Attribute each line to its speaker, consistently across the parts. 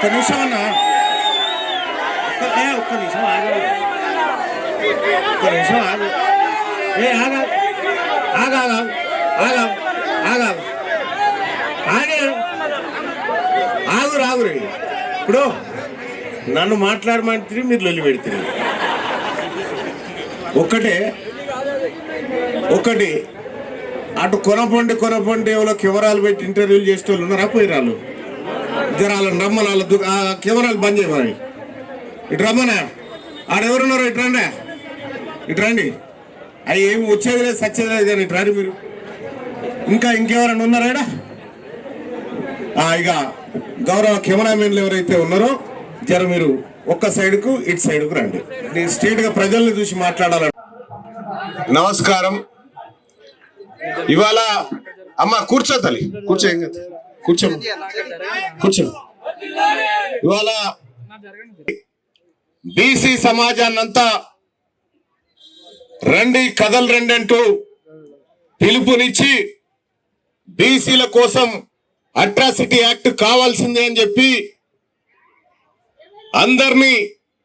Speaker 1: ఒక్క నిమిషం అన్న, ఒక్క నిమిషం ఆగు, ఒక్క నిమిషం ఆగు, ఆగా ఆగా ఆగా ఆగా ఆగే ఆగు రాగురే. ఇప్పుడు నన్ను మాట్లాడమంటే మీరు లొల్లి పెడుతుంది. ఒకటి అటు కొనపండి ఎవరో కెమెరాలు పెట్టి ఇంటర్వ్యూలు చేసే వాళ్ళు ఉన్నారా? పోయిరాళ్ళు జరాలు రమ్మని వాళ్ళ కెమెరాలు బంద్ చేయమని. ఇటు రమ్మనా, ఆడెవరున్నారో ఇటు రండి, ఇటు రండి. అవి ఏమి వచ్చేది లేదు సచ్చేది లేదు కానీ ఇటు రండి మీరు. ఇంకెవరైనా ఉన్నారా ఇక్కడ? ఇక గౌరవ కెమెరామెన్లు ఎవరైతే ఉన్నారో జర మీరు ఒక్క సైడ్కు ఇటు సైడ్కు రండి. నేను స్ట్రేట్గా ప్రజల్ని చూసి మాట్లాడాల. నమస్కారం. ఇవాళ అమ్మ కూర్చో తల్లి, కూర్చో, ఏం కదా కూర్చో. ఇవాళ బీసీ సమాజాన్నంతా రండి కథలు రండి అంటూ పిలుపునిచ్చి బీసీల కోసం అట్రాసిటీ యాక్ట్ కావాల్సిందే అని చెప్పి అందరినీ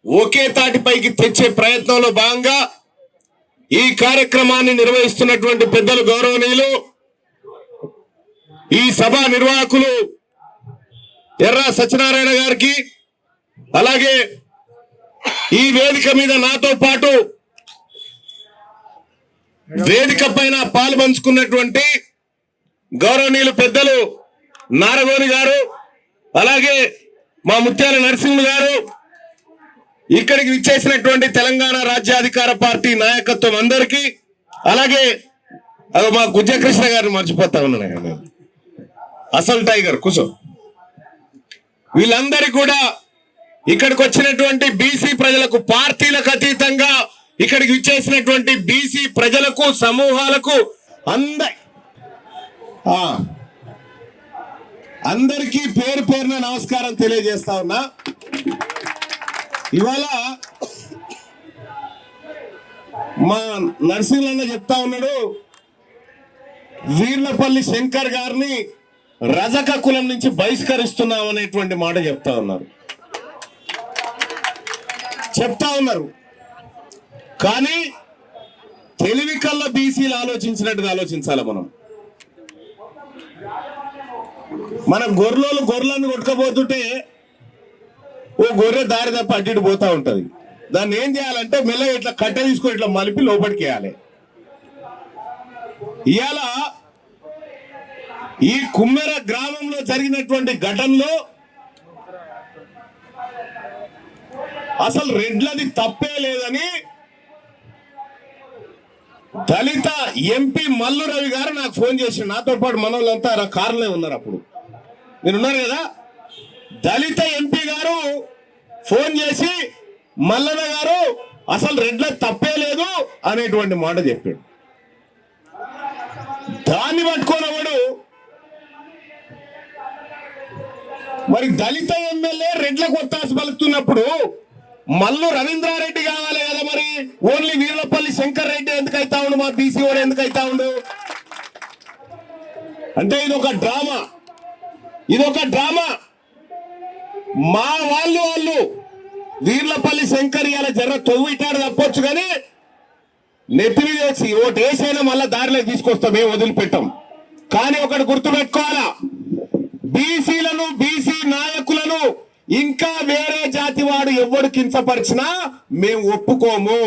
Speaker 1: ఒకే తాటిపైకి తెచ్చే ప్రయత్నంలో భాగంగా ఈ కార్యక్రమాన్ని నిర్వహిస్తున్నటువంటి పెద్దలు గౌరవనీయులు ఈ సభ నిర్వాహకులు ఎర్ర సత్యనారాయణ గారికి, అలాగే ఈ వేదిక మీద నాతో పాటు వేదిక పైన పాల్పంచుకున్నటువంటి గౌరవనీయులు పెద్దలు నారగోని గారు, అలాగే మా ముత్యాల నరసింహులు గారు, ఇక్కడికి విచ్చేసినటువంటి తెలంగాణ రాజ్యాధికార పార్టీ నాయకత్వం అందరికీ, అలాగే మా గుజ్జకృష్ణ గారిని మర్చిపోతా ఉన్నాను, అసలు టైగర్ కూర్చో, వీళ్ళందరికీ కూడా ఇక్కడికి వచ్చినటువంటి బీసీ ప్రజలకు, పార్టీలకు అతీతంగా ఇక్కడికి విచ్చేసినటువంటి బీసీ ప్రజలకు, సమూహాలకు అందరికీ పేరు పేరున నమస్కారం తెలియజేస్తా ఉన్నా. ఇవాళ మా నరసింహన్న చెప్తా ఉన్నాడు, వీర్లపల్లి శంకర్ గారిని రజక కులం నుంచి బహిష్కరిస్తున్నాం అనేటువంటి మాట చెప్తా ఉన్నారు. కానీ తెలివి కల్లా బీసీలు ఆలోచించినట్టుగా ఆలోచించాలి. మనం గొర్రెలను కొట్టుకపోతుంటే ఓ గొర్రె దారి తప్ప అడ్డు పోతా ఉంటది. దాన్ని ఏం చేయాలంటే మెల్లగా ఇట్లా కట్టె తీసుకొని ఇట్లా మలిపి లోపలికి వేయాలి. ఇవాళ ఈ కుమ్మెర గ్రామంలో జరిగినటువంటి ఘటనలో అసలు రెడ్లది తప్పే లేదని దళిత ఎంపీ మల్లు రవి గారు నాకు ఫోన్ చేసి, నాతో పాటు మనోళ్ళంతా కారులో ఉన్నారు, అప్పుడు మీరున్నారు కదా, దళిత ఎంపీ గారు ఫోన్ చేసి మల్లన్న గారు అసలు రెడ్ల తప్పే లేదు అనేటువంటి మాట చెప్పాడు. దాన్ని పట్టుకోనవాడు మరి దళిత ఎమ్మెల్యే రెడ్లకు ఒత్తాసు పలుకుతున్నప్పుడు మల్లు రవీంద్రారెడ్డి కావాలి కదా, మరి ఓన్లీ వీర్లపల్లి శంకర్ రెడ్డి ఎందుకైతా ఉండు, మా బీసీ వాడు ఎందుకైతా ఉండు అంటే ఇదొక డ్రామా. మా వాళ్ళు వీర్లపల్లి శంకర్ ఇలా జర్ర తొవ్విటాడు తప్పొచ్చు, కానీ నెత్తిని చేసి ఓటు వేసైనా మళ్ళా దారిలోకి తీసుకొస్తాం, మేము వదిలిపెట్టాం. కానీ ఒకటి గుర్తుపెట్టుకోవాలా, బీసీలను, బీసీ నాయకులను ఇంకా వేరే జాతి వాడు ఎవడు కించపరిచినా మేము ఒప్పుకోము.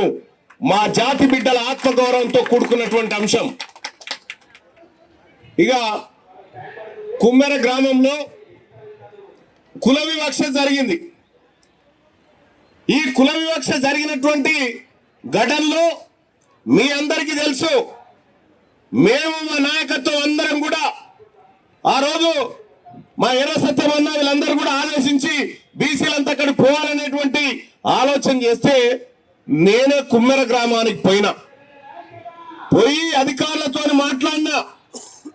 Speaker 1: మా జాతి బిడ్డల ఆత్మగౌరవంతో కూడుకున్నటువంటి అంశం. ఇక కుమ్మెర గ్రామంలో కుల వివక్ష జరిగింది. ఈ కుల వివక్ష జరిగినటువంటి ఘటనలో మీ అందరికీ తెలుసు, మేము మా నాయకత్వం అందరం కూడా ఆ రోజు మా ఎర్ర సత్యమన్న వీళ్ళందరూ కూడా ఆదేశించి బీసీలంతా అక్కడికి పోవాలనేటువంటి ఆలోచన చేస్తే నేనే కుమ్మెర గ్రామానికి పోయి అధికారులతో మాట్లాడినా.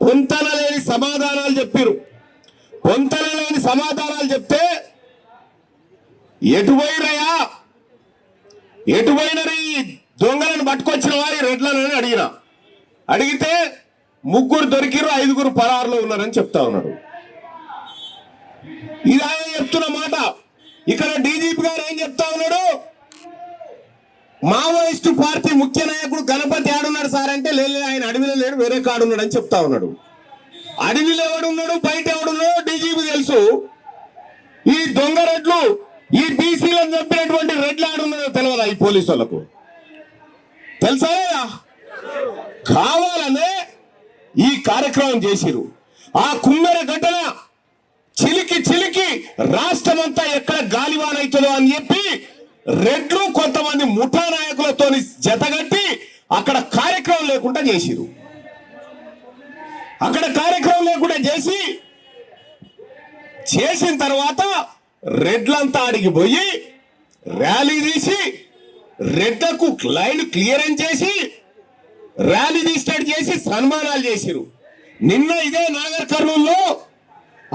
Speaker 1: పొంతన లేని సమాధానాలు చెప్పారు. పొంతన లేని సమాధానాలు చెప్తే ఎటు పోయినరి దొంగలను పట్టుకొచ్చిన వారి రెడ్లను అడిగితే 3 దొరికిరు, 5 పరారులో ఉన్నారని చెప్తా ఉన్నాడు. ఇది ఆయన చెప్తున్న మాట. ఇక్కడ డీజీపీ గారు ఏం చెప్తా ఉన్నాడు, మావోయిస్టు పార్టీ ముఖ్య నాయకుడు గణపతి ఆడున్నాడు సార్ అంటే, లేదు ఆయన అడవిలో లేడు వేరే కాడున్నాడు అని చెప్తా ఉన్నాడు. అడవిలో ఎవడున్నాడు బయట ఎవడున్నాడు డీజీపీ తెలుసు. ఈ దొంగ రెడ్లు ఈ బీసీలను చంపినటువంటి రెడ్లు ఆడున్నాడో తెలియదా ఈ పోలీసు వాళ్ళకు? తెలుసా? కావాలనే ఈ కార్యక్రమం చేసిరు. ఆ కుమ్మెర ఘటన చిలికి చిలికి రాష్ట్రం అంతా ఎక్కడ గాలివాన్ అవుతుందో అని చెప్పి రెడ్లు కొంతమంది ముఠా నాయకులతో జతగట్టి అక్కడ కార్యక్రమం లేకుండా చేసిరు. అక్కడ కార్యక్రమం లేకుండా చేసిన తర్వాత రెడ్లంతా ఆడికి పోయి ర్యాలీ తీసి రెడ్లకు లైన్ క్లియరెన్స్ చేసి ర్యాలీ స్టార్ట్ చేసి సన్మానాలు చేసిరు. నిన్న ఇదే నాగర్ కర్నూలులో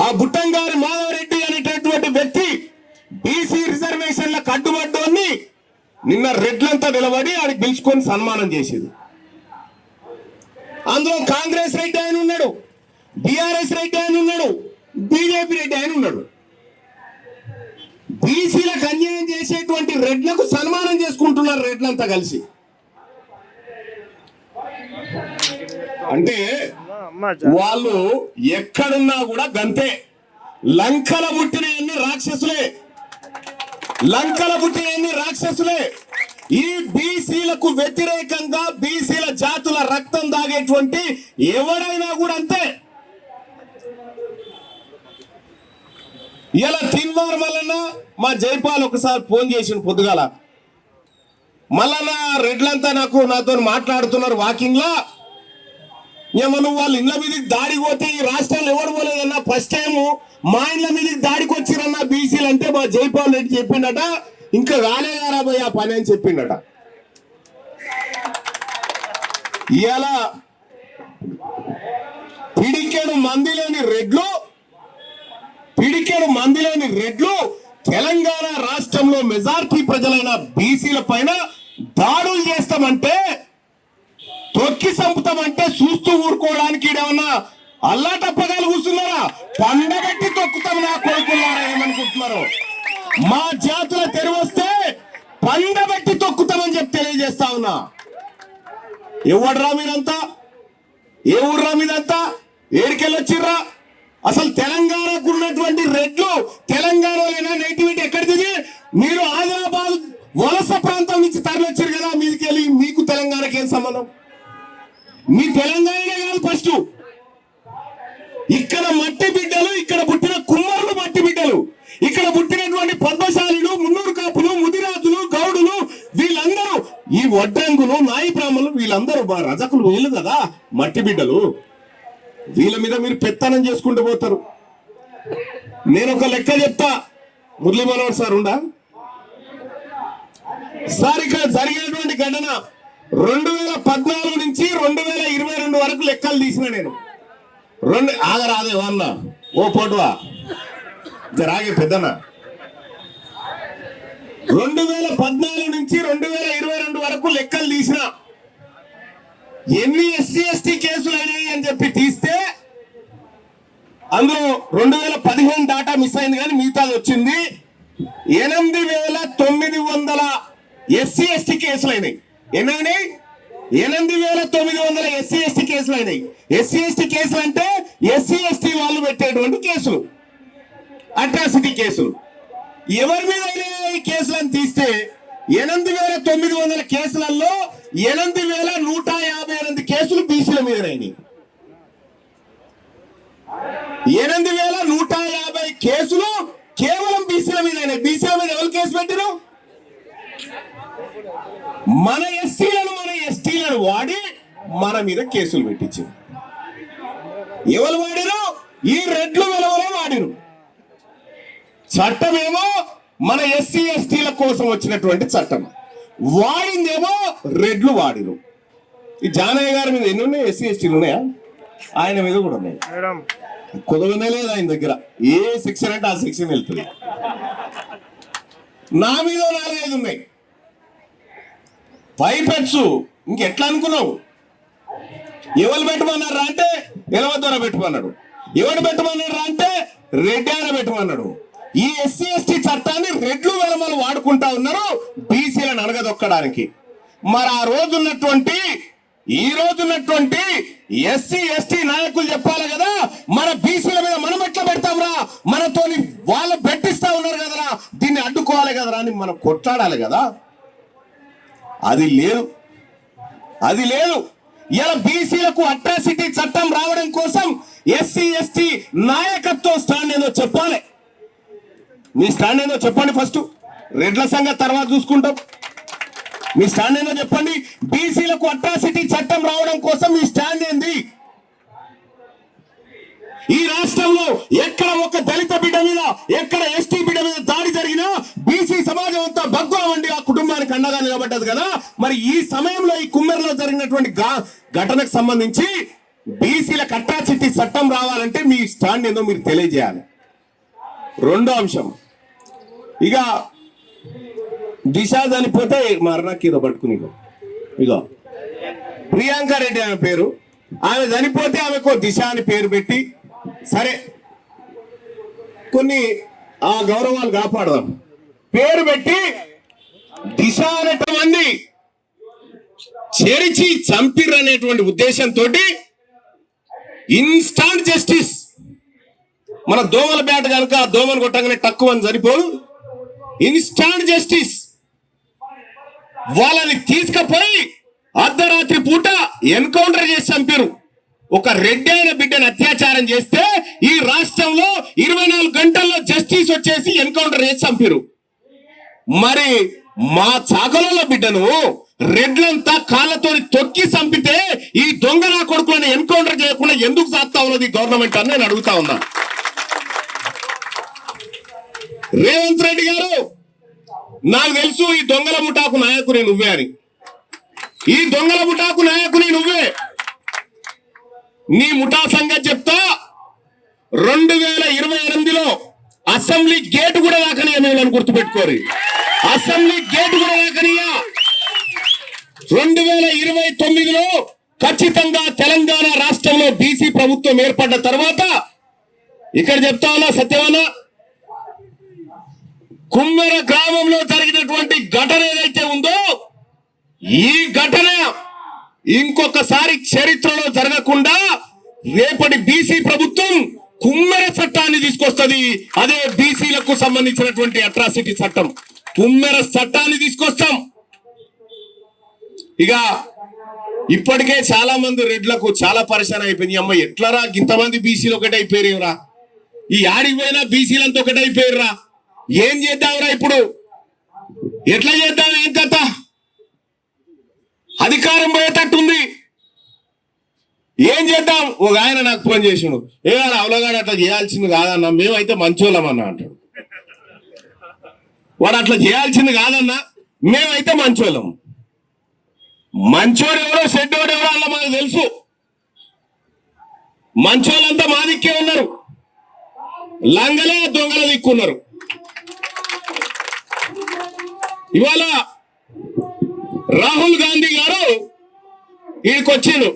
Speaker 1: ఆ బుట్టంగారి మాధవరెడ్డి అనేటటువంటి వ్యక్తి బీసీ రిజర్వేషన్లకు అడ్డుపడ్డోని నిన్న రెడ్లంతా నిలబడి ఆడికి పిలుచుకొని సన్మానం చేసిరు. అందులో కాంగ్రెస్ రెడ్డి ఆయన ఉన్నాడు, బీఆర్ఎస్ రెడ్డి ఆయన ఉన్నాడు, బీజేపీ రెడ్డి ఆయన ఉన్నాడు. బీసీలకు అన్యాయం చేసేటువంటి రెడ్లకు సన్మానం చేసుకుంటున్నారు రెడ్లంతా కలిసి. అంటే వాళ్ళు ఎక్కడున్నా కూడా గంతే. లంకల పుట్టినవన్నీ రాక్షసులే, లంకల పుట్టినవన్నీ రాక్షసులే. ఈ బీసీలకు వ్యతిరేకంగా బీసీల జాతుల రక్తం దాగేటువంటి ఎవరైనా కూడా అంతే. ఇలా తిన్వార్ మల్లన్న మా జైపాల్ ఒకసారి ఫోన్ చేసిన పొద్దుగాల, మల్లన్న రెడ్లంతా నాతో మాట్లాడుతున్నారు వాకింగ్ లా, ఏమన్నా వాళ్ళ ఇళ్ళ మీదకి దాడికి పోతే ఈ రాష్ట్రాలు ఎవరు పోలేదన్నా, ఫస్ట్ టైం మా ఇళ్ళ మీదకి దాడికి వచ్చిరన్నా బీసీలు అంటే మా జైపాల్ రెడ్డి చెప్పిండట, ఇంకా రాలేదారా పోయి ఆ పని అని చెప్పిండట. ఇలా పిడికెడు మంది లేని రెడ్లు తెలంగాణ రాష్ట్రంలో మెజారిటీ ప్రజలైన బీసీల పైన దాడులు చేస్తామంటే, తొక్కి చంపుతామంటే చూస్తూ ఊరుకోవడానికి ఏమన్నా అల్లాటప్పగాలు కూర్చున్నారా? పండబెట్టి తొక్కుతాం నా కొడుకున్నారా ఏమనుకుంటున్నారు? మా జాతుల తెరవస్తే పండబెట్టి తొక్కుతామని చెప్పి తెలియజేస్తా ఉన్నా. ఎవడ్రా మీరంతా? ఏ ఊర్రా మీదంతా? ఏడికెళ్ళొచ్చిర్రా? అసలు తెలంగాణకు ఉన్నటువంటి రెడ్లు తెలంగాణలో నేటివిటీ ఎక్కడిది? మీరు ఆదిలాబాద్ వలస ప్రాంతం నుంచి తరలిచ్చారు కదా, మీదికి వెళ్ళి మీకు తెలంగాణకి ఏం సంబంధం? మీ తెలంగాణనే కాదు, ఫస్ట్ ఇక్కడ మట్టి బిడ్డలు, ఇక్కడ పుట్టిన కుమ్మరులు మట్టి బిడ్డలు, ఇక్కడ పుట్టినటువంటి పద్మశాలులు, మున్నూరు కాపులు, ముదిరాజులు, గౌడులు, వీళ్ళందరూ ఈ వడ్రంగులు, నాయి బ్రాహ్మణులు, వీళ్ళందరూ రజకులు వీళ్ళు కదా మట్టి బిడ్డలు. వీళ్ళ మీద మీరు పెత్తనం చేసుకుంటూ పోతారు. నేను ఒక లెక్క చెప్తా, మురళీ మనోహర్ సార్ ఉండా సార్, ఇక్కడ జరిగినటువంటి ఘటన 2014 నుంచి 2022 వరకు లెక్కలు తీసిన నేను. ఆగరాదే వన్న ఓ పోటువా జరాగే పెద్దనా. 2014 నుంచి 2022 వరకు లెక్కలు తీసిన. ఎన్ని ఎస్సీ ఎస్టీ కేసులు అయినాయి అని చెప్పి తీస్తే అందులో 2015 డాటా మిస్ అయింది కానీ మిగతాది వచ్చింది. 8,900 ఎస్సీ ఎస్టీ కేసులు అయినాయి. ఎన్ని? 8,900 ఎస్సీ ఎస్టీ కేసులు అయినాయి. ఎస్సీ ఎస్టీ కేసులు అంటే ఎస్సీ ఎస్టీ వాళ్ళు పెట్టేటువంటి కేసులు, అట్రాసిటీ కేసులు. ఎవరి మీద ఈ కేసులను తీస్తే 8,900 కేసులలో 8,158 కేసులు బీసీల మీద అయినాయి. 8,150 కేసులు కేవలం బీసీల మీద అయినాయి. బీసీల మీద ఎవరు కేసు పెట్టారు? మన ఎస్సీలను మన ఎస్టీలను వాడి మన మీద కేసులు పెట్టించారు. ఎవరు వాడిరు? ఈ రెడ్లు వెలవలో వాడిరు. చట్టమేమో మన ఎస్సీ ఎస్టీల కోసం వచ్చినటువంటి చట్టం, వాడిందేమో రెడ్లు వాడిరు. ఈ జానయ్య గారి మీద ఎన్ని ఉన్నాయి? ఎస్సీ ఎస్టీలు ఉన్నాయా? ఆయన మీద కూడా ఉన్నాయి. కుదవనే లేదు ఆయన దగ్గర. ఏ సెక్షన్ అంటే ఆ సెక్షన్ వెళ్తుంది. నా మీద 4-5 ఉన్నాయి. పైపెట్స్ ఇంకెట్లా అనుకున్నావు? ఎవరు పెట్టమన్నారా అంటే ఎలవ ద్వారా పెట్టమన్నాడు. ఎవరు పెట్టమన్నారా అంటే రెడ్డి ఆయన పెట్టమన్నాడు. ఈ ఎస్సీ ఎస్టీ చట్టాన్ని రెడ్లు వెలమలు వాడుకుంటా ఉన్నారు బీసీలను అనగదొక్కడానికి. మరి ఆ రోజున్నటువంటి ఈ రోజున్నటువంటి ఎస్సీ ఎస్టీ నాయకులు చెప్పాలి కదా, మన బీసీల మీద మనం ఎట్లా పెడతాంరా, మనతోని వాళ్ళు పెట్టిస్తా ఉన్నారు కదరా, దీన్ని అడ్డుకోవాలి కదరా అని మనం కొట్లాడాలి కదా. అది లేదు, అది లేదు. ఇలా బీసీలకు అట్రాసిటీ చట్టం రావడం కోసం ఎస్సీ ఎస్టీ నాయకత్వం స్టాండ్ ఏదో చెప్పాలి. మీ స్టాండ్ ఏదో చెప్పండి ఫస్ట్, రెడ్ల సంగతి తర్వాత చూసుకుంటాం. మీ స్టాండ్ ఏందో చెప్పండి. బీసీలకు అట్రాసిటీ చట్టం రావడం కోసం మీ స్టాండ్ ఏంది? ఈ రాష్ట్రంలో ఎక్కడ ఒక దళిత బిడ్డ మీద, ఎక్కడ ఎస్టీ బిడ్డ మీద దాడి జరిగినా బీసీ సమాజం అంతా భగ్గుమండి ఆ కుటుంబానికి అండగా నిలబడ్డది కదా. మరి ఈ సమయంలో ఈ కుమ్మెరలో జరిగినటువంటి ఘటనకు సంబంధించి బీసీలకు అట్రాసిటీ చట్టం రావాలంటే మీ స్టాండ్ ఏందో మీరు తెలియజేయాలి. రెండో అంశం, ఇక దిశ చనిపోతే మరణకి ఏదో పట్టుకుని ఇగో ప్రియాంక రెడ్డి ఆమె పేరు, ఆమె చనిపోతే ఆమెకు దిశ అని పేరు పెట్టి సరే కొన్ని ఆ గౌరవాలు కాపాడదాం పేరు పెట్టి దిశ అనేటమంది చెరిచి చంపిర్రు అనేటువంటి ఉద్దేశంతో ఇన్స్టాంట్ జస్టిస్. మన దోమల బ్యాట్ కనుక దోమలు కొట్టగానే తక్కువ అని సరిపోదు, ఇన్స్టాంట్ జస్టిస్. వాళ్ళని తీసుకుపోయి అర్ధరాత్రి పూట ఎన్కౌంటర్ చేసి చంపారు. ఒక రెడ్డి అయిన బిడ్డను అత్యాచారం చేస్తే ఈ రాష్ట్రంలో 24 గంటల్లో జస్టిస్ వచ్చేసి ఎన్కౌంటర్ చేసి చంపారు. మరి మా చాకలలో బిడ్డను రెడ్లంతా కాళ్ళతో తొక్కి చంపితే ఈ దొంగ నా కొడుకులను ఎన్కౌంటర్ చేయకుండా ఎందుకు సాగుతా ఉన్నది గవర్నమెంట్ అని నేను అడుగుతా ఉన్నా. రేవంత్ రెడ్డి గారు, నాకు తెలుసు ఈ దొంగల ముఠాకు నాయకుని నువ్వే అని. ఈ దొంగల ముఠాకు నాయకుని నువ్వే. నీ ముఠా సంగతి చెప్తా. 2028లో అసెంబ్లీ గేట్ కూడా దాకనీయ, గుర్తుపెట్టుకోరు. అసెంబ్లీ గేట్ కూడా దాకనీయ. 2029లో ఖచ్చితంగా తెలంగాణ రాష్ట్రంలో బీసీ ప్రభుత్వం ఏర్పడ్డ తర్వాత ఇక్కడ చెప్తా ఉన్నా సత్యవన్నా, కుమ్మెర గ్రామంలో జరిగినటువంటి ఘటన ఏదైతే ఉందో ఈ ఘటన ఇంకొకసారి చరిత్రలో జరగకుండా రేపటి బీసీ ప్రభుత్వం కుమ్మెర చట్టాన్ని తీసుకొస్తుంది. అదే బీసీలకు సంబంధించినటువంటి అట్రాసిటీ చట్టం, కుమ్మెర చట్టాన్ని తీసుకొస్తాం. ఇక ఇప్పటికే చాలా మంది రెడ్లకు చాలా పరిశాన్ అయిపోయింది. అమ్మ ఎట్లరా ఇంతమంది బీసీలు ఒకటైపోయారా, ఈ ఆడికి పోయినా బీసీలంతా ఒకటైపోయారా, ఏం చేద్దాంరా ఇప్పుడు, ఎట్లా చేద్దాం, ఏం కథ, అధికారం పోయేటట్టుంది, ఏం చేద్దాం. ఒక ఆయన నాకు ఫోన్ చేసిండు, ఏ అవలగాడు అట్లా చేయాల్సింది కాదన్నా, మేమైతే మంచోళ్ళమన్నా అంటాడు. వాడు అట్లా చేయాల్సింది కాదన్నా, మేమైతే మంచోళ్ళం. మంచోడు ఎవరో చెడ్డోడు ఎవరో అలా మనకు తెలుసు. మంచోళ్ళంతా మా దిక్కే ఉన్నారు, లంగలే దొంగల దిక్కున్నారు. ఇవాళ రాహుల్ గాంధీ గారు ఈయనకొచ్చిండు,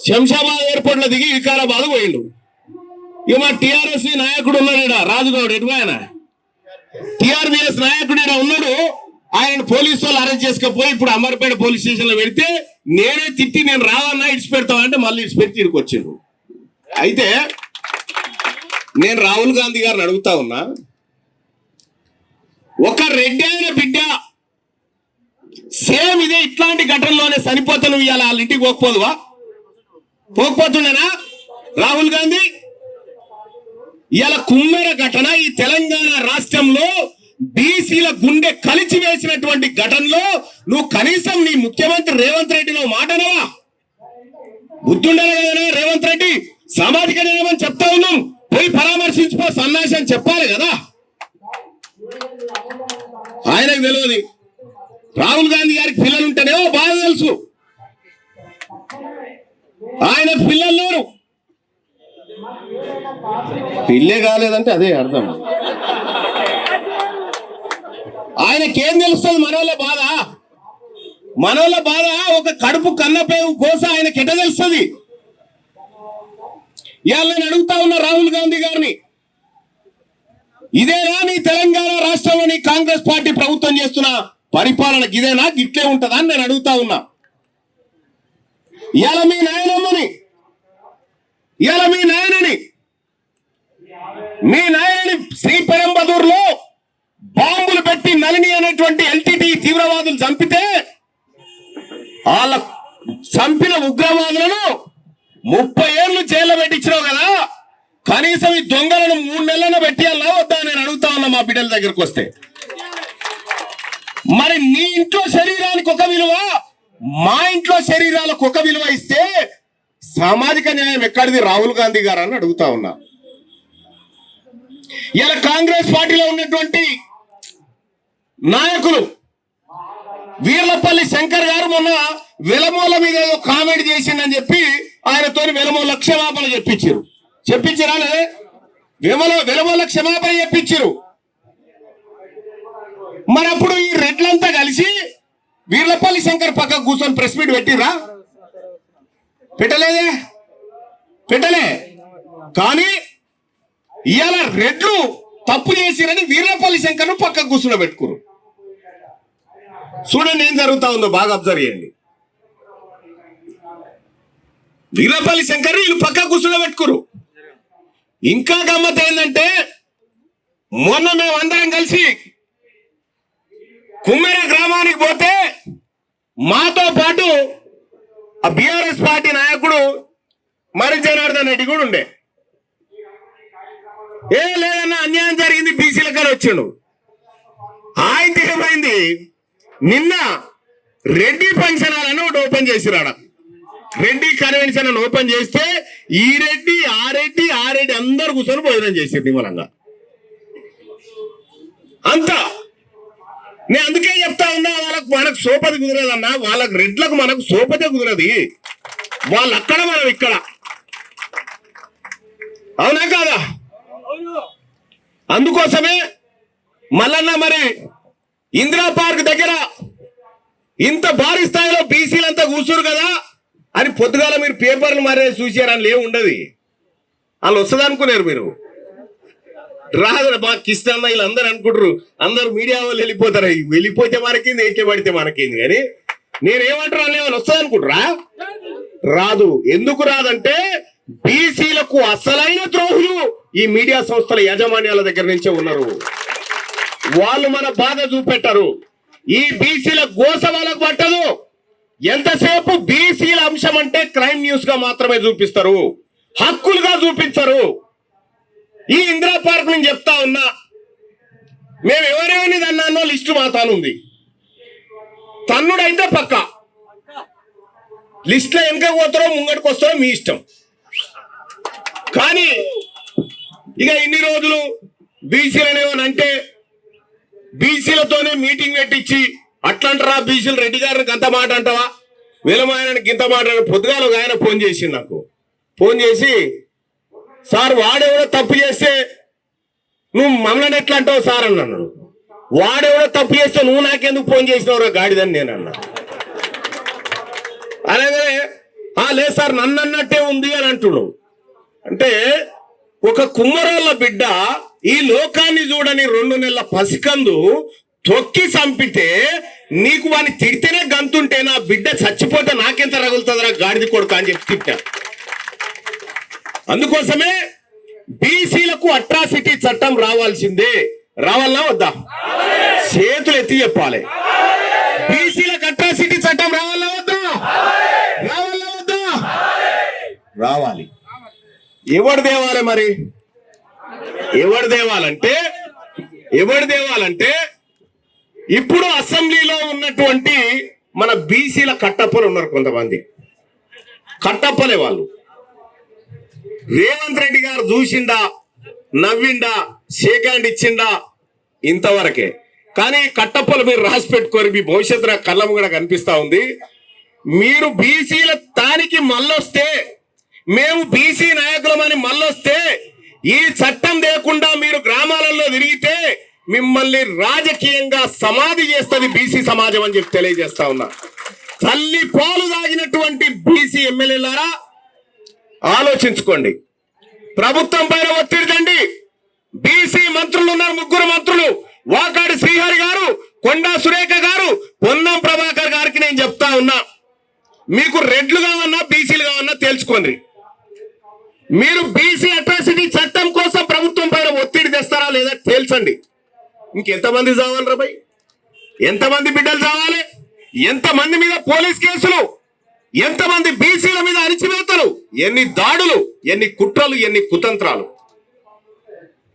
Speaker 1: శంషాబాద్ ఎయిర్పోర్ట్ లో దిగి వికారాబాద్ పోయిండు. ఇక మా టిఆర్ఎస్ నాయకుడు ఉన్నాడు రాజుగౌడ్, ఎటు ఆయన టిఆర్బిఎస్ నాయకుడు ఉన్నాడు. ఆయన పోలీసు వాళ్ళు అరెస్ట్ చేసుకపోయి ఇప్పుడు అమర్పేట పోలీస్ స్టేషన్ లో పెడితే నేనే తిట్టి నేను రావన్నా ఇడిచిపెడతావు అంటే మళ్ళీ ఇడిచిపెట్టి తిరిగి వచ్చిండు. అయితే నేను రాహుల్ గాంధీ గారిని అడుగుతా ఉన్నా, ఒక రెడ్డి అయిన బిడ్డ సేమ్ ఇదే ఇట్లాంటి ఘటనలోనే చనిపోతే నువ్వు ఇవాళ వాళ్ళ ఇంటికి పోకపోదువా? పోకపోతుండేనా రాహుల్ గాంధీ? ఇవాళ కుమ్మెర ఘటన ఈ తెలంగాణ రాష్ట్రంలో బీసీల గుండె కలిచి వేసినటువంటి ఘటనలో నువ్వు కనీసం నీ ముఖ్యమంత్రి రేవంత్ రెడ్డి నువ్వు మాటనవా? బుద్ధుండాలి కదా రేవంత్ రెడ్డి, సామాజిక న్యాయం అని చెప్తా ఉన్నాం, పోయి పరామర్శించుకో సన్నాసి అని చెప్పాలి కదా. ఆయనకు తెలియదు, రాహుల్ గాంధీ గారికి పిల్లలు ఉంటేనేమో బాగా తెలుసు, ఆయనకు పిల్లలు లేరు. పిల్లే కాలేదంటే అదే అర్థం. ఆయనకేం తెలుస్తుంది మనోళ్ళ బాధ? మనోళ్ళ బాధ ఒక కడుపు కన్నపేవు కోస ఆయనకి ఎట తెలుస్తుంది? ఇవాళ నేను అడుగుతా ఉన్నా రాహుల్ గాంధీ గారిని,
Speaker 2: ఇదేనా నీ తెలంగాణ రాష్ట్రంలోని కాంగ్రెస్ పార్టీ ప్రభుత్వం చేస్తున్న పరిపాలన? ఇదేనా? గిట్లే ఉంటుందా అని నేను అడుగుతా ఉన్నా. ఇవాళ మీ నాయనమ్మని, ఇవాళ మీ నాయనని శ్రీపెరంబదూరులో బాంబులు పెట్టి నలిని అనేటువంటి ఎల్టీటీ తీవ్రవాదులు చంపితే వాళ్ళ చంపిన ఉగ్రవాదులను 30 ఏళ్ళు జైల్లో పెట్టించినావు కదా, కనీసం ఈ దొంగలను 3 నెలలను పెట్టియాలా వద్దా నేను అడుగుతా ఉన్నా మా బిడ్డల దగ్గరకు వస్తే. మరి నీ ఇంట్లో శరీరానికి ఒక విలువ, మా ఇంట్లో శరీరాలకు ఒక విలువ ఇస్తే సామాజిక న్యాయం ఎక్కడిది రాహుల్ గాంధీ గారు అని అడుగుతా ఉన్నా. ఇలా కాంగ్రెస్ పార్టీలో ఉన్నటువంటి నాయకులు వీర్లపల్లి శంకర్ గారు మొన్న వెలమూల మీద ఏదో కామెంట్ చేసిండని చెప్పి ఆయనతో వెలమూల క్షమాపణ చెప్పించారా లేదా? వెలమూల క్షమాపణ చెప్పించారు. మరి అప్పుడు ఈ రెడ్లంతా కలిసి వీర్లపల్లి శంకర్ పక్కకు కూర్చొని ప్రెస్ మీట్ పెట్టిరా? పెట్టలే. కానీ ఇవాళ రెడ్లు తప్పు చేసిరని వీర్లపల్లి శంకర్ను పక్కకు కూర్చుని పెట్టుకురు. చూడండి ఏం జరుగుతా ఉందో, బాగా అబ్జర్వ్ చేయండి. వీర్లపల్లి శంకర్ వీళ్ళు పక్కకు కూర్చుని పెట్టుకురు. ఇంకా గమ్మత్ ఏంటంటే మొన్న మేమందరం కలిసి కుమ్మెర గ్రామానికి పోతే మాతో పాటు ఆ బీఆర్ఎస్ పార్టీ నాయకుడు మరి జనార్దన్ రెడ్డి కూడా ఉండే. లేదన్నా అన్యాయం జరిగింది బీసీలకని వచ్చిండు. ఆయనకి ఏమైంది, నిన్న రెడ్డి ఫంక్షన్ హాల్ అని ఒకటి ఓపెన్ చేసిరాడ. రెడ్డి కన్వెన్షన్ అని ఓపెన్ చేస్తే ఈ రెడ్డి ఆ రెడ్డి అందరు కూర్చొని భోజనం చేసారు నిమ్మలంగా అంతా. నేను అందుకే చెప్తా ఉన్నా, మనకు సోపతి కుదరదన్నా, వాళ్ళకి రెడ్లకు మనకు సోపతే కుదరది. వాళ్ళు అక్కడ మనం ఇక్కడ, అవునా కాదా? అందుకోసమే మల్లన్న మరి ఇందిరా పార్క్ దగ్గర ఇంత భారీ స్థాయిలో బీసీలంతా కూర్చురు కదా అని పొద్దుగాల మీరు పేపర్లు మరే చూసారని లేవు ఉండదు. వాళ్ళు వస్తుంది అనుకున్నారు మీరు, రాదు. మా కిష్టన్న వీళ్ళందరూ అనుకుంటారు, అందరు మీడియా వాళ్ళు వెళ్ళిపోతారు. వెళ్ళిపోతే మనకేంది, ఎట్టే పడితే మనకేంది. కానీ నేనేమంటారు అనే వాళ్ళు వస్తుంది అనుకుంటారా? రాదు. ఎందుకు రాదంటే బీసీలకు అసలైన ద్రోహులు ఈ మీడియా సంస్థల యాజమాన్యాల దగ్గర నుంచే ఉన్నారు. వాళ్ళు మన బాధ చూపెట్టరు. ఈ బీసీల గోస వాళ్ళకు పట్టదు. ఎంతసేపు బీసీల అంశం అంటే క్రైమ్ న్యూస్ గా మాత్రమే చూపిస్తారు, హక్కులుగా చూపించరు. ఈ ఇందిరా పార్క్ నుంచి చెప్తా ఉన్నా, మేము ఎవరెవరిని అన్నానో లిస్టు మా తానుంది. తన్నుడైతే పక్క లిస్ట్ లో వెనక పోతారో ముంగడికి వస్తారో మీ ఇష్టం. కానీ ఇక ఇన్ని రోజులు బీసీలనేమనంటే బీసీలతోనే మీటింగ్ పెట్టించి అట్లంటారా బీసీలు రెడ్డి గారిని గంత మాట అంటావా, వీలమాయనకి గింత మాట. పొద్దుగాల ఒక ఆయన ఫోన్ చేసిండు నాకు. ఫోన్ చేసి, సార్ వాడెవడో తప్పు చేస్తే నువ్వు మమ్మల్ని ఎట్లా అంటావు సార్ అన్నాడు. వాడెవడో తప్పు చేస్తే నువ్వు నాకెందుకు ఫోన్ చేసినవరా గాడిదని నేను అన్నా. అలాగే లేదు సార్ నన్ను అన్నట్టే ఉంది అని అంటున్నావు. అంటే ఒక కుమ్మరోళ్ళ బిడ్డ ఈ లోకాన్ని చూడని 2 నెలల పసికందు తొక్కి చంపితే నీకు వాడిని తిడితేనే గంతుంటే నా బిడ్డ చచ్చిపోతే నాకెంత రగులుతుందిరా గాడిది కొడుకు అని చెప్పి తిట్టా. అందుకోసమే బీసీలకు అట్రాసిటీ చట్టం రావాల్సిందే. రావాలా వద్దా? చేతులు ఎత్తి చెప్పాలి. బీసీలకు అట్రాసిటీ చట్టం రావాలా వద్దా? రావాలి. ఎవడు దేవాలి మరి? ఎవడు దేవాలంటే ఇప్పుడు అసెంబ్లీలో ఉన్నటువంటి మన బీసీల కట్టప్పలు ఉన్నారు. కొంతమంది కట్టప్పలే వాళ్ళు. రేవంత్ రెడ్డి గారు చూసిండా, నవ్విండా, షేక్ హ్యాండ్ ఇచ్చిండా, ఇంతవరకే. కానీ కట్టప్పలు మీరు రాసి పెట్టుకోరు, మీ భవిష్యత్తు కళ్ళం కూడా కనిపిస్తా ఉంది. మీరు బీసీల తానికి మళ్ళొస్తే, మేము బీసీ నాయకులమని మళ్ళొస్తే, ఈ చట్టం లేకుండా మీరు గ్రామాలలో తిరిగితే మిమ్మల్ని రాజకీయంగా సమాధి చేస్తుంది బీసీ సమాజం అని చెప్పి తెలియజేస్తా ఉన్నా. తల్లి పాలు తాగినటువంటి బీసీ ఎమ్మెల్యేలారా ఆలోచించుకోండి. ప్రభుత్వం పైన ఒత్తిడి తండి. బీసీ మంత్రులు ఉన్నారు, ముగ్గురు మంత్రులు, వాకాడి శ్రీహరి గారు, కొండా సురేఖ గారు, పొన్నం ప్రభాకర్ గారికి నేను చెప్తా ఉన్నా, మీకు రెడ్లు కావన్నా బీసీలు కావన్నా తెలుసుకోండి. మీరు బీసీ అట్రాసిటీ చట్టం కోసం ప్రభుత్వం పైన ఒత్తిడి తెస్తారా లేదా తేల్చండి. ఇంకెంతమంది చావాలి భయ్? ఎంతమంది బిడ్డలు చావాలి? ఎంతమంది మీద పోలీస్ కేసులు, ఎంతమంది బీసీల మీద అణిచివేతలు, ఎన్ని దాడులు, ఎన్ని కుట్రలు, ఎన్ని కుతంత్రాలు.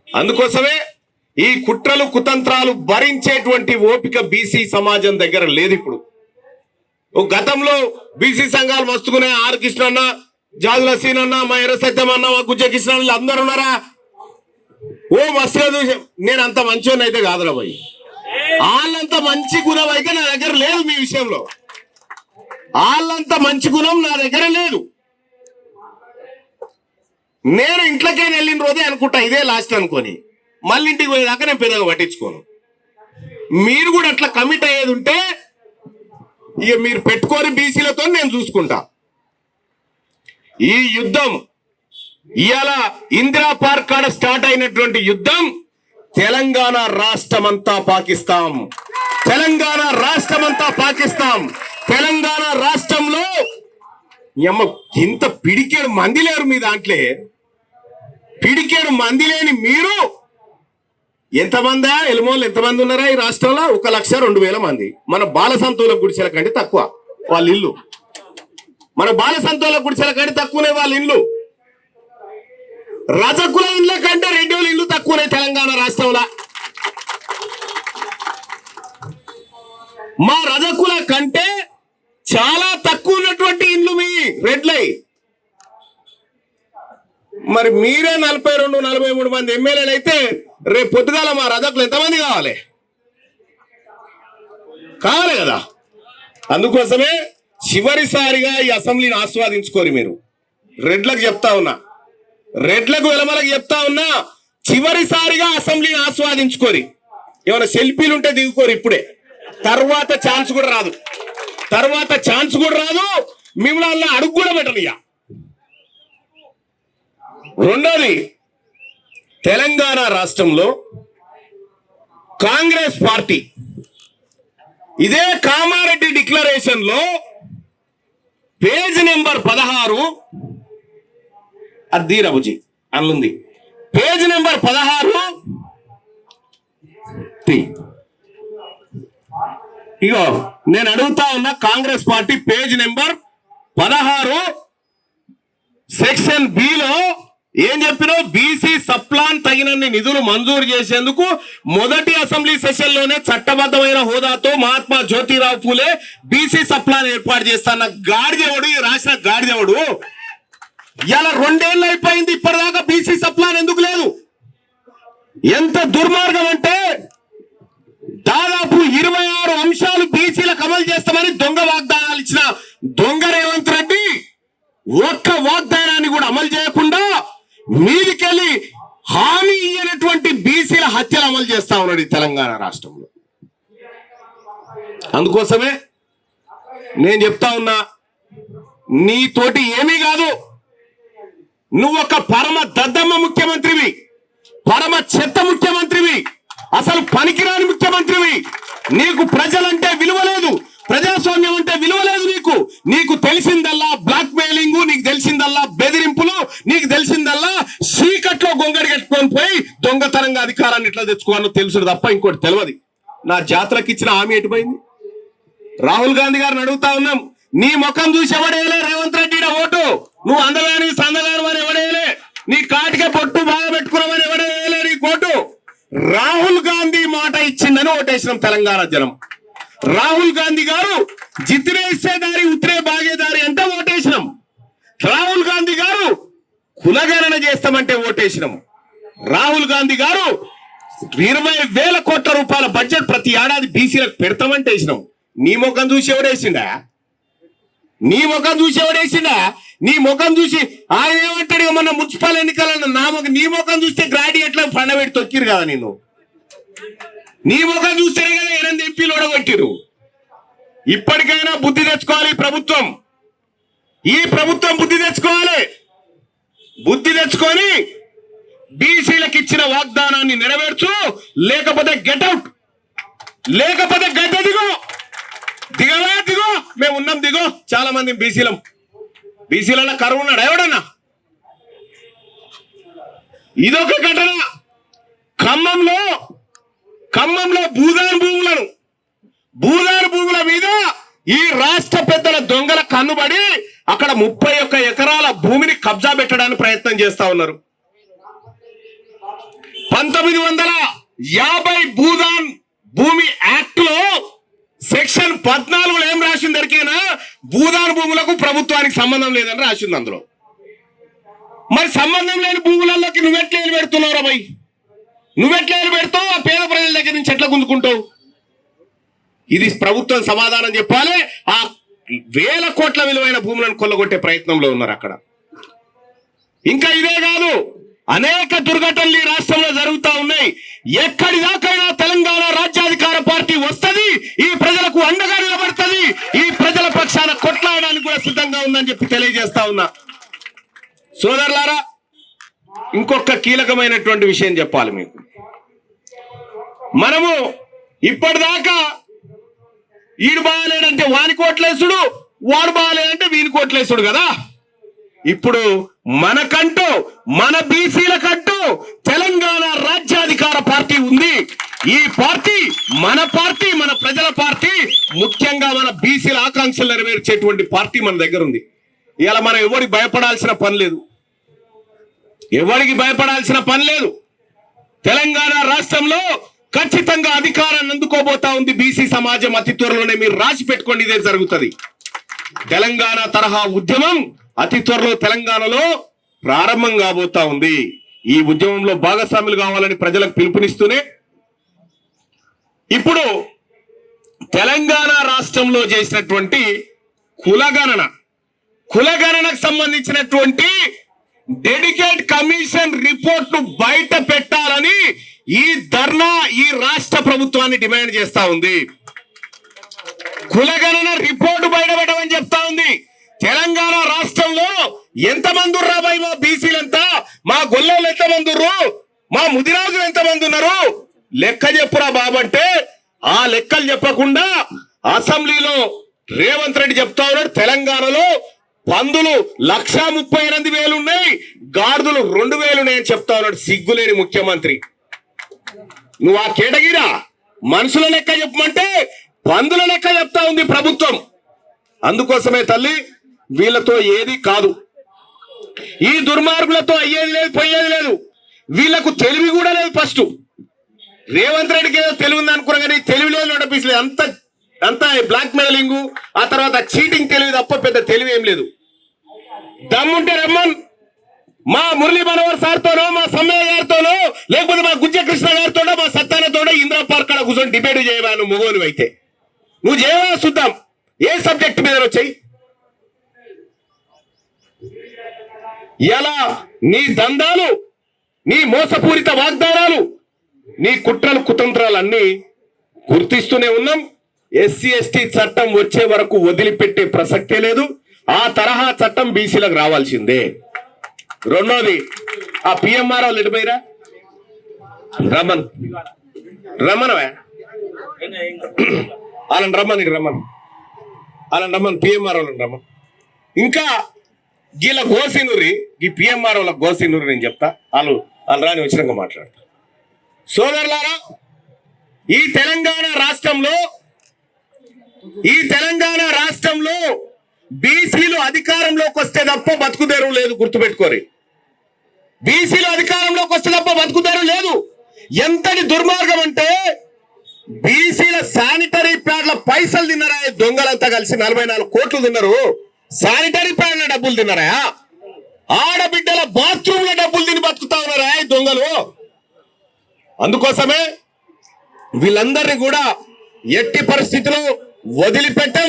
Speaker 2: అందుకోసమే ఈ కుట్రలు కుతంత్రాలు భరించేటువంటి ఓపిక బీసీ సమాజం దగ్గర లేదు. ఇప్పుడు గతంలో బీసీ సంఘాలు మస్తుకునే ఆర్ కృష్ణన్న, జాదుల సీనన్న, మా ఎర్ర సత్యమన్న, మా గుజ్జ కృష్ణ అందరు ఉన్నారా? ఓ మస్తుగా నేను అంత మంచోని అయితే కాదురా భయ్. వాళ్ళంత మంచి గుణం అయితే నా దగ్గర లేదు. మీ విషయంలో వాళ్ళంత మంచి గుణం నా దగ్గర లేదు. నేను ఇంట్లోకే వెళ్ళిన రోజే అనుకుంటా ఇదే లాస్ట్ అనుకొని, మళ్ళీ ఇంటికి పోయేదాకా నేను పెద్దగా పట్టించుకోను. మీరు కూడా అట్లా కమిట్ అయ్యేది ఉంటే ఇక మీరు పెట్టుకొని బీసీలతో నేను చూసుకుంటా. ఈ యుద్ధం ఇవాళ ఇందిరా పార్క్ కాడ స్టార్ట్ అయినటువంటి యుద్ధం తెలంగాణ రాష్ట్రమంతా పాకిస్తాం. తెలంగాణ రాష్ట్రమంతా పాకిస్తాం. తెలంగాణ రాష్ట్రంలో ఇంత పిడికేడు మంది లేరు మీ దాంట్లో. పిడికేడు మంది లేని మీరు ఎంతమందా? ఎలుమోళ్ళు ఎంతమంది ఉన్నారా ఈ రాష్ట్రంలో? 1,02,000 మంది. మన బాలసంతోల గుడిసెల కంటే తక్కువ వాళ్ళ ఇల్లు. మన బాలసంతోల గుడిసెల కంటే తక్కువనే వాళ్ళ ఇల్లు. రజకుల ఇళ్ళ కంటే రెడ్డిల ఇల్లు తక్కువనే తెలంగాణ రాష్ట్రంలో. మా రజకుల కంటే చాలా తక్కువ ఉన్నటువంటి ఇల్లు మీ రెడ్లై. మరి మీరే 42-43 మంది ఎమ్మెల్యేలు అయితే రేపు పొద్దుగాల మా రజకులు ఎంతమంది కావాలి కదా. అందుకోసమే చివరిసారిగా ఈ అసెంబ్లీని ఆస్వాదించుకోరు మీరు. రెడ్లకు చెప్తా ఉన్నా, రెడ్లకు వెలమలకు చెప్తా ఉన్నా, చివరిసారిగా అసెంబ్లీని ఆస్వాదించుకోరి. ఏమైనా సెల్ఫీలు ఉంటే దిగుకోరు ఇప్పుడే. తర్వాత ఛాన్స్ కూడా రాదు. మిమ్మల్ని అడుగు కూడా పెట్టనియా. రెండోది, తెలంగాణ రాష్ట్రంలో కాంగ్రెస్ పార్టీ ఇదే కామారెడ్డి డిక్లరేషన్ లో పేజ్ నెంబర్ 16 అద్దీరబుజీ అనుంది. పేజ్ నెంబర్ 16 ఇగో నేను అడుగుతా ఉన్నా, Congress party page number 16 section B లో ఏం చెప్పినావు? బీసీ సప్లాన్ తగినన్ని నిధులు మంజూరు చేసేందుకు మొదటి అసెంబ్లీ సెషన్ లోనే చట్టబద్ధమైన హోదాతో మహాత్మా జ్యోతిరావు పూలే బీసీ సప్లాన్ ఏర్పాటు చేస్తాన్న గాడిదేవుడు, రాసిన గాడిదేవుడు ఇలా 2 ఏళ్ళు అయిపోయింది, ఇప్పటిదాకా బీసీ సప్లాన్ ఎందుకు లేదు? ఎంత దుర్మార్గం అంటే దాదాపు 26 అంశాలు బీసీలకు అమలు చేస్తామని దొంగ వాగ్దానాలు ఇచ్చిన దొంగ రేవంత్ రెడ్డి ఒక్క వాగ్దానాన్ని కూడా అమలు చేయకుండా మీదికెళ్ళి హామీ ఇయ్యనటువంటి బీసీల హత్యలు అమలు చేస్తా ఉన్నాడు ఈ తెలంగాణ రాష్ట్రంలో. అందుకోసమే నేను చెప్తా ఉన్నా, నీతోటి ఏమీ కాదు. నువ్వు ఒక పరమ దద్దమ్మ ముఖ్యమంత్రివి, పరమ చెత్త ముఖ్యమంత్రివి, అసలు పనికిరాని ముఖ్యమంత్రివి. నీకు ప్రజలంటే విలువ లేదు, ప్రజాస్వామ్యం అంటే విలువ లేదు. నీకు తెలిసిందల్లా బ్లాక్ మెయిలింగ్, నీకు తెలిసిందల్లా బెదిరింపులు, నీకు తెలిసిందల్లా చీకట్లో గొంగడి కట్టుకొని పోయి దొంగతనంగా అధికారాన్ని ఇట్లా తెచ్చుకోవాలో తెలుసు తప్ప ఇంకోటి తెలియదు. నా జాతరకు ఇచ్చిన హామీ ఎటుపోయింది? రాహుల్ గాంధీ గారిని అడుగుతా ఉన్నాం, నీ ముఖం చూసి ఎవడేయలే రేవంత్ రెడ్డి ఓటు? నువ్వు అందగాని సందగాని వారు ఎవడేయలే, నీ కాటికే పొట్టు బాగా పెట్టుకున్నామని ఎవడేయలే నీ కోటు. రాహుల్ గాంధీ మాట ఇచ్చిందని ఓటేసినాం తెలంగాణ జనం. రాహుల్ గాంధీ గారు జిత్రే ఇచ్చేదారి ఉత్తరే బాగేదారి అంటే ఓటేసినాం. రాహుల్ గాంధీ గారు కులగణన చేస్తామంటే ఓటేసినాం. రాహుల్ గాంధీ గారు 20,000 కోట్ల రూపాయల బడ్జెట్ ప్రతి ఏడాది బీసీలకు పెడతామంటే వేసినాం. నీ ముఖం చూసి ఎవడేసిండా? నీ ముఖం చూసి ఆయన ఏమంటాడు? ఏమన్నా మున్సిపల్ ఎన్నికలను నీ ముఖం చూస్తే గ్రాడ్యుయేట్ల పండబెట్టి తొక్కిరు కదా. నీ ముఖం చూస్తేనే కదా 8 ఎంపీలు ఓడగొట్టిరు. ఇప్పటికైనా బుద్ధి తెచ్చుకోవాలి ఈ ప్రభుత్వం బుద్ధి తెచ్చుకొని బీసీలకు ఇచ్చిన వాగ్దానాన్ని నెరవేర్చు, లేకపోతే గెట్అవుట్, లేకపోతే గడ్డ దిగో, దిగవా దిగో, మేము ఉన్నాం దిగో. చాలా మంది బీసీలలో కరువు ఉన్నాడు ఎవడన్నా? ఇదొక ఘటన. ఖమ్మంలో భూదాన్ భూముల మీద ఈ రాష్ట్ర పెద్దల దొంగల కన్నుబడి అక్కడ 31 ఎకరాల భూమిని కబ్జా పెట్టడానికి ప్రయత్నం చేస్తా ఉన్నారు. 1950 భూదాన్ భూమి యాక్ట్ లో సెక్షన్ 14లో ఏం రాసింది దొరికేనా? భూదాన్ భూములకు ప్రభుత్వానికి సంబంధం లేదని రాసింది అందులో. మరి సంబంధం లేని భూములలోకి నువ్వెట్లా పెడుతున్నావు భయ్? నువ్వెట్లా పెడతావు? ఆ పేద ప్రజల దగ్గర నుంచి ఎట్లా గుంజుకుంటావు? ఇది ప్రభుత్వం సమాధానం చెప్పాలి. ఆ వేల కోట్ల విలువైన భూములను కొల్లగొట్టే ప్రయత్నంలో ఉన్నారు అక్కడ. ఇంకా ఇదే కాదు, అనేక దుర్ఘటనలు ఈ రాష్ట్రంలో జరుగుతూ ఉన్నాయి. ఎక్కడి దాకైనా తెలంగాణ రాజ్యాధికార పార్టీ వస్తుంది, ఈ ప్రజలకు అండగా నిలబడుతుంది, ఈ ప్రజల పక్షాన కొట్లాడడానికి కూడా సిద్ధంగా ఉందని చెప్పి తెలియజేస్తా ఉన్నా. సోదరులారా, ఇంకొక కీలకమైనటువంటి విషయం చెప్పాలి మీకు. మనము ఇప్పటిదాకా ఈడు బాగాలేడంటే వాని కోట్లేసుడు, వాడు బాగాలేదంటే వీని కోట్లేసుడు కదా. ఇప్పుడు మనకంటూ, మన బీసీలకంటూ తెలంగాణ రాజ్యాధికార పార్టీ ఉంది. ఈ పార్టీ మన ప్రజల పార్టీ, ముఖ్యంగా మన బీసీల ఆకాంక్షలు నెరవేర్చేటువంటి పార్టీ మన దగ్గర ఉంది. ఇవాళ మనం ఎవరికి భయపడాల్సిన పని లేదు. తెలంగాణ రాష్ట్రంలో ఖచ్చితంగా అధికారాన్ని అందుకోబోతా ఉంది బీసీ సమాజం. అతి త్వరలోనే మీరు రాసి పెట్టుకోండి, ఇదే జరుగుతుంది. తెలంగాణ తరహా ఉద్యమం అతి త్వరలో తెలంగాణలో ప్రారంభం కాబోతా ఉంది. ఈ ఉద్యమంలో భాగస్వాములు కావాలని ప్రజలకు పిలుపునిస్తూనే ఇప్పుడు తెలంగాణ రాష్ట్రంలో చేసినటువంటి కులగణనకు సంబంధించినటువంటి డెడికేట్ కమిషన్ రిపోర్ట్ ను బయట పెట్టాలని ఈ ధర్నా ఈ రాష్ట్ర ప్రభుత్వాన్ని డిమాండ్ చేస్తా ఉంది. కులగణన రిపోర్టు బయటపెట్టమని చెప్తా ఉంది. తెలంగాణ రాష్ట్రంలో ఎంతమంది రాబాయి? మా బీసీలంతా, మా గొల్లోళ్ళు ఎంతమంది, మా ముదిరాజులు ఎంతమంది ఉన్నారు? లెక్క చెప్పురా బాబంటే ఆ లెక్కలు చెప్పకుండా అసెంబ్లీలో రేవంత్ రెడ్డి చెప్తా ఉన్నాడు, తెలంగాణలో పందులు 138,000 ఉన్నాయి, గాడిదలు 2,000 ఉన్నాయని చెప్తా ఉన్నాడు. సిగ్గులేని ముఖ్యమంత్రి. నువ్వు ఆ కేటగిరా మనుషుల లెక్క చెప్పమంటే పందుల లెక్క చెప్తా ఉంది ప్రభుత్వం. అందుకోసమే తల్లి, వీళ్ళతో ఏది కాదు, ఈ దుర్మార్గులతో అయ్యేది లేదు, పోయేది లేదు. వీళ్ళకు తెలివి కూడా లేదు. ఫస్ట్ రేవంత్ రెడ్డికి ఏదో తెలివి ఉంది అనుకున్నా కానీ తెలివి లేదు, నడిపించలేదు. అంత బ్లాక్ మెయిలింగ్, ఆ తర్వాత చీటింగ్ తెలివి తప్ప పెద్ద తెలివి ఏం లేదు. దమ్ముంటే రమ్మన్, మా మురళీ మనోహర్ సార్తోనో, మా సమ్మయ్య గారితోనో, లేకపోతే మా గుజ్జ కృష్ణ గారితోనో, మా సత్తానతోనో ఇందిరా పార్క్ కాడ కూర్చొని డిబేట్ చేయవా? నువ్వు మొగోను అయితే నువ్వు చేయవా? చూద్దాం ఏ సబ్జెక్ట్ మీద వచ్చాయి. ఎలా నీ దందాలు, నీ మోసపూరిత వాగ్దానాలు, నీ కుట్రలు కుతంత్రాలు అన్ని గుర్తిస్తూనే ఉన్నాం. ఎస్సీ ఎస్టీ చట్టం వచ్చే వరకు వదిలిపెట్టే ప్రసక్తే లేదు. ఆ తరహా చట్టం బీసీలకు రావాల్సిందే. రెండోది, ఆ పిఎంఆర్ వాళ్ళు ఎటుపోయిరా? రమ్మనవా వాళ్ళని రమ్మని పిఎంఆర్ వాళ్ళని రమ్మని. ఇంకా గీల గోసినూరి, ఈ పిఎంఆర్ వాళ్ళ గోసినూరి నేను చెప్తా, వాళ్ళు రాని వచ్చినాక మాట్లాడతా. సోదరులారా, ఈ తెలంగాణ రాష్ట్రంలో బీసీలు అధికారంలోకి వస్తే తప్ప బతుకుదేరు లేదు. గుర్తుపెట్టుకోరి, బీసీలు అధికారంలోకి వస్తే తప్ప బతుకుదేరు లేదు. ఎంతటి దుర్మార్గం అంటే బీసీల శానిటరీ ప్యాడ్ల పైసలు తిన్నారా దొంగలంతా కలిసి? 44 కోట్లు తిన్నారు. శానిటరీ ప్యాడ్ల డబ్బులు తిన్నారా? ఆడబిడ్డల బాత్రూమ్ల డబ్బులు తిని బతుకుతా ఉన్నారా ఈ దొంగలు? అందుకోసమే వీళ్ళందరినీ కూడా ఎట్టి పరిస్థితిలో వదిలిపెట్టం.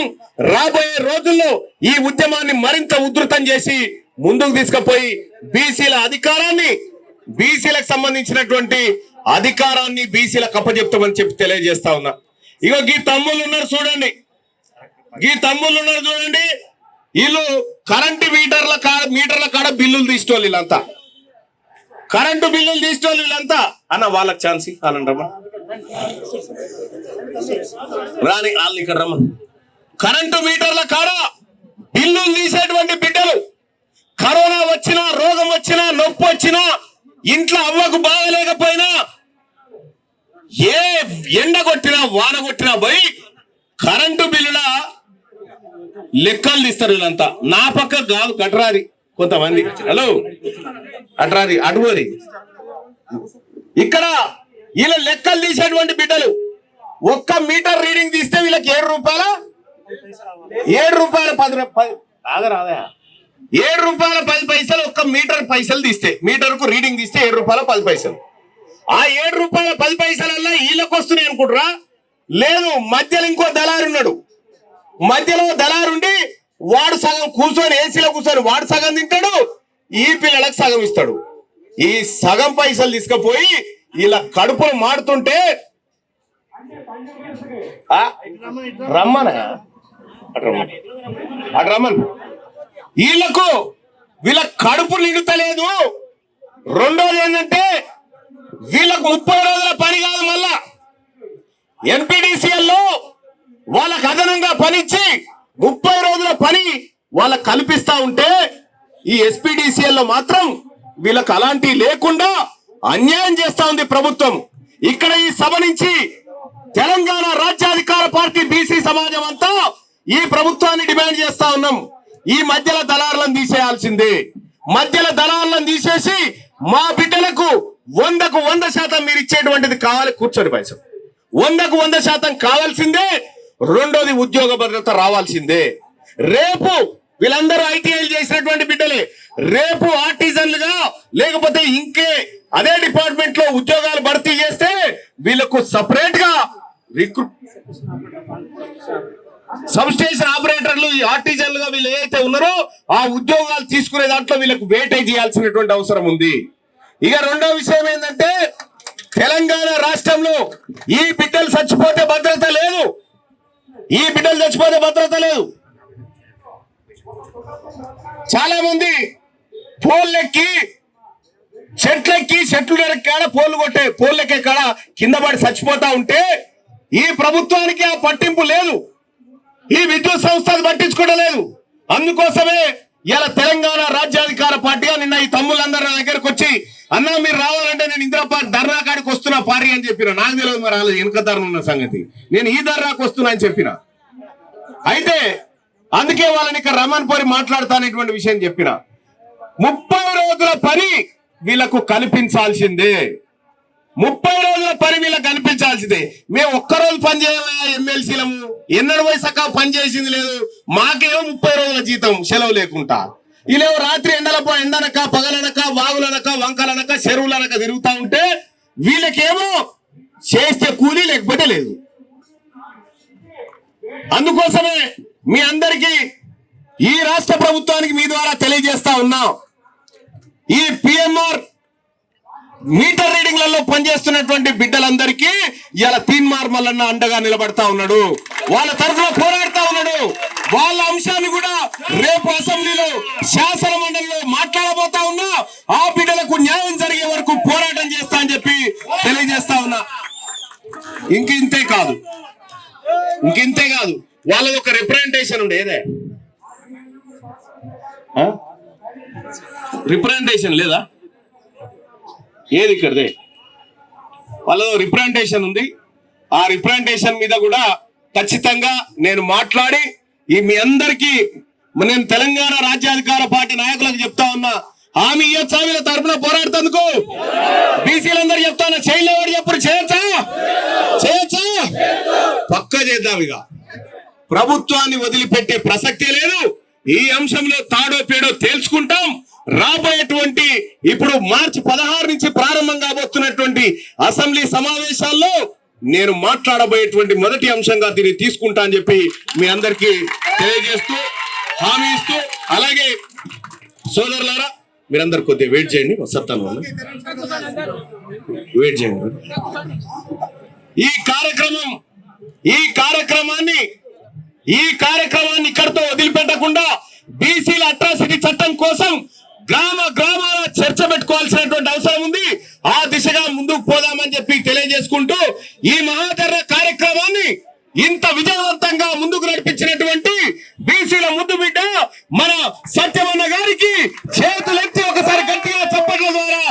Speaker 2: రాబోయే రోజుల్లో ఈ ఉద్యమాన్ని మరింత ఉధృతం చేసి ముందుకు తీసుకుపోయి బీసీల అధికారాన్ని, బీసీలకు సంబంధించినటువంటి అధికారాన్ని బీసీలకు అప్పచెప్తామని చెప్పి తెలియజేస్తా ఉన్నా. ఇగో గీ తమ్ముళ్ళు ఉన్నారు చూడండి, వీళ్ళు కరెంటు మీటర్ల కాడ బిల్లులు తీసుకోవాలి. వీళ్ళంతా కరెంటు బిల్లులు తీసుకోవాలి వీళ్ళంతా అన్న వాళ్ళకి ఛాన్స్ వాళ్ళని రమ్మని రాని వాళ్ళు ఇక్కడ రమ్మని కరెంటు మీటర్ల కాడ బిల్లులు తీసేటువంటి బిడ్డలు కరోనా వచ్చినా రోగం వచ్చినా నొప్పి వచ్చినా ఇంట్లో అవ్వకు బాగలేకపోయినా ఏ ఎండ కొట్టినా వాన కొట్టినా పోయి కరెంటు బిల్లుల లెక్కలు తీస్తారు వీళ్ళంతా నా పక్క కాదు కటరాది కొంతమంది హలో అట్రాది అటువది ఇక్కడ వీళ్ళ లెక్కలు తీసేటువంటి బిడ్డలు ఒక్క మీటర్ రీడింగ్ తీస్తే వీళ్ళకి ₹7 ఆగరాదా ₹7.10 ఒక్క మీటర్ పైసలు తీస్తే మీటర్ కు రీడింగ్ తీస్తే ₹7.10 ఆ ₹7.10 వీళ్ళకి వస్తున్నాయి అనుకుంటారా లేదు మధ్యలో ఇంకో దళారు ఉన్నాడు మధ్యలో దళారుండి వాడు సగం కూర్చొని ఏసీలో కూర్చొని వాడు సగం తింటాడు ఈ పిల్లలకు సగం ఇస్తాడు ఈ సగం పైసలు తీసుకుపోయి ఇలా కడుపులు మాడుతుంటే రమ్మన అటు రమ్మన్ వీళ్ళ కడుపు నిండుతలేదు రెండోది ఏంటంటే వీళ్ళకు 30 రోజుల పని కాదు మళ్ళా ఎన్పిడిసిఎల్లో వాళ్ళకు అదనంగా పనిచ్చి 30 రోజుల పని వాళ్ళకు కల్పిస్తా ఉంటే ఈ ఎస్పీడీసీఎల్లో మాత్రం వీళ్ళకి అలాంటి లేకుండా అన్యాయం చేస్తా ఉంది ప్రభుత్వం ఇక్కడ ఈ సభ నుంచి తెలంగాణ రాజ్యాధికార పార్టీ బీసీ సమాజం అంతా ఈ ప్రభుత్వాన్ని డిమాండ్ చేస్తా ఉన్నాం ఈ మధ్యలో దళారులను తీసేయాల్సిందే మధ్యలో దళారులను తీసేసి మా బిడ్డలకు 100కు 100% మీరు ఇచ్చేటువంటిది కావాలి కూర్చొని పైసలు 100కు 100% కావాల్సిందే రెండోది ఉద్యోగ భద్రత రావాల్సిందే రేపు వీళ్ళందరూ ఐటీఐలు చేసినటువంటి బిడ్డలే రేపు ఆర్టిజన్లుగా లేకపోతే ఇంకే అదే డిపార్ట్మెంట్ లో ఉద్యోగాలు భర్తీ చేస్తే వీళ్ళకు సపరేట్ గా సబ్ స్టేషన్ ఆపరేటర్లు ఈ ఆర్టిజన్లుగా వీళ్ళు ఏదైతే ఉన్నారో ఆ ఉద్యోగాలు తీసుకునే దాంట్లో వీళ్ళకు వేటేజ్ చేయాల్సినటువంటి అవసరం ఉంది ఇక రెండో విషయం ఏంటంటే తెలంగాణ రాష్ట్రంలో ఈ బిడ్డలు చచ్చిపోతే భద్రత లేదు ఈ బిడ్డలు చచ్చిపోతే భద్రత లేదు చాలా మంది పోల్లెక్కి చెట్లు కాడ పోల్లెక్కే కాడ కింద పడి చచ్చిపోతా ఉంటే ఈ ప్రభుత్వానికి ఆ పట్టింపు లేదు ఈ విద్యుత్ సంస్థలు పట్టించుకోవడం లేదు అందుకోసమే ఇలా తెలంగాణ రాజ్యాధికార పార్టీగా నిన్న ఈ తమ్ముళ్ళందరూ నా దగ్గరకు వచ్చి అన్నా మీరు రావాలంటే నేను ఇందిరా పార్క్ ధర్నా కాడికి వస్తున్నా పార్టీ అని చెప్పిన నాకు తెలియదు మరి వాళ్ళ వెనక ధర్నా ఉన్న సంగతి నేను ఈ ధర్నాకు వస్తున్నా అని చెప్పిన అయితే అందుకే వాళ్ళని ఇక్కడ రమణ్ పోరి మాట్లాడతానేటువంటి విషయం చెప్పిన 30 రోజుల పని వీళ్ళకు కల్పించాల్సిందే 30 రోజుల పని వీళ్ళకి కల్పించాల్సిందే మేము ఒక్కరోజు పని చేయమయ్యా ఎమ్మెల్సీలము ఎన్నడు వయసక పని చేసింది లేదు మాకేమో 30 రోజుల జీతం సెలవు లేకుండా ఇలా రాత్రి ఎండనక పగలనక వాగులనక వంకలనక చెరువులనక తిరుగుతా ఉంటే వీళ్ళకేమో చేస్తే కూలీ లేకపోతే లేదు అందుకోసమే మీ అందరికీ ఈ రాష్ట్ర ప్రభుత్వానికి మీ ద్వారా తెలియజేస్తా ఉన్నాం ఈ పిఎంఆర్ మీటర్ రీడింగ్లలో పనిచేస్తున్నటువంటి బిడ్డలందరికీ ఇలా తీన్మార్ మల్లన్న అండగా నిలబడతా ఉన్నాడు వాళ్ళ తరఫున పోరాడుతా ఉన్నాడు వాళ్ళ అంశాన్ని కూడా రేపు అసెంబ్లీలో శాసన మండలిలో మాట్లాడబోతా ఉన్నా ఆ బిడ్డలకు న్యాయం జరిగే వరకు పోరాటం చేస్తా అని చెప్పి తెలియజేస్తా ఉన్నా ఇంకింతే కాదు వాళ్ళది ఒక రిప్రజెంటేషన్ ఉండే ఏదే రిప్రజెంటేషన్ లేదా ఏది ఇక్కడదే వాళ్ళ రిప్రజెంటేషన్ ఉంది ఆ రిప్రజెంటేషన్ మీద కూడా ఖచ్చితంగా నేను మాట్లాడి ఈ మీ అందరికీ నేను తెలంగాణ రాజ్యాధికార పార్టీ నాయకులకు చెప్తా ఉన్నా హామీ ఇయ్యొచ్చా వీళ్ళ తరఫున పోరాడుతందుకు బీసీలందరూ చెప్తాను చేయలేవాడు చెప్పుడు చేయొచ్చా పక్క చేద్దాం ఇక ప్రభుత్వాన్ని వదిలిపెట్టే ప్రసక్తే లేదు ఈ అంశంలో తాడో పేడో తేల్చుకుంటాం రాబోయేటువంటి ఇప్పుడు మార్చి 16 నుంచి ప్రారంభం కాబోతున్నటువంటి అసెంబ్లీ సమావేశాల్లో నేను మాట్లాడబోయేటువంటి మొదటి అంశంగా దీన్ని తీసుకుంటా అని చెప్పి మీ అందరికీ తెలియజేస్తూ హామీ ఇస్తూ అలాగే సోదరులారా మీరందరూ కొద్దిగా వెయిట్ చేయండి వస్తాను వెయిట్ చేయండి ఈ కార్యక్రమాన్ని ఇక్కడితో వదిలిపెట్టకుండా బీసీల అట్రాసిటీ చట్టం కోసం గ్రామాల చర్చ పెట్టుకోవాల్సినటువంటి అవసరం పోదామని చెప్పి తెలియజేసుకుంటూ ఈ మహాధరణ కార్యక్రమాన్ని ఇంత విజయవంతంగా ముందుకు నడిపించినటువంటి బీసీల ముద్దు బిడ్డ మన సత్యమన్న గారికి చేతులెత్తి ఒకసారి గట్టిగా చప్పట్ల ద్వారా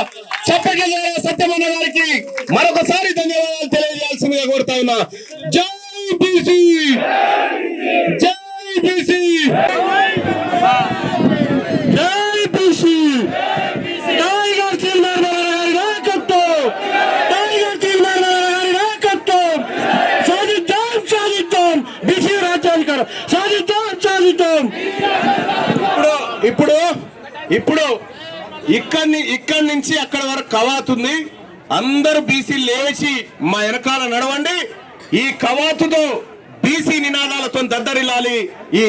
Speaker 2: సత్యమన్న గారికి మరొకసారి ధన్యవాదాలు తెలియజేయాల్సిందిగా కోరుతా ఉన్నా. జై బీసీ, జై బీసీ, జై బీసీ. టైగర్ చిల్మర్ గారి నాయకత్వం, టైగర్ చిల్మర్ గారి నాయకత్వం. సాధిద్దాం బీసీ రాజ్యాధికారం, సాధిద్దాం. ఇప్పుడు ఇక్కడి నుంచి అక్కడ వరకు కవాతుంది. అందరూ బీసీ లేచి మా వెనకాల నడవండి. ఈ కవాతుతో బీసీ నినాదాలతో దద్దరిల్లాలి. ఈ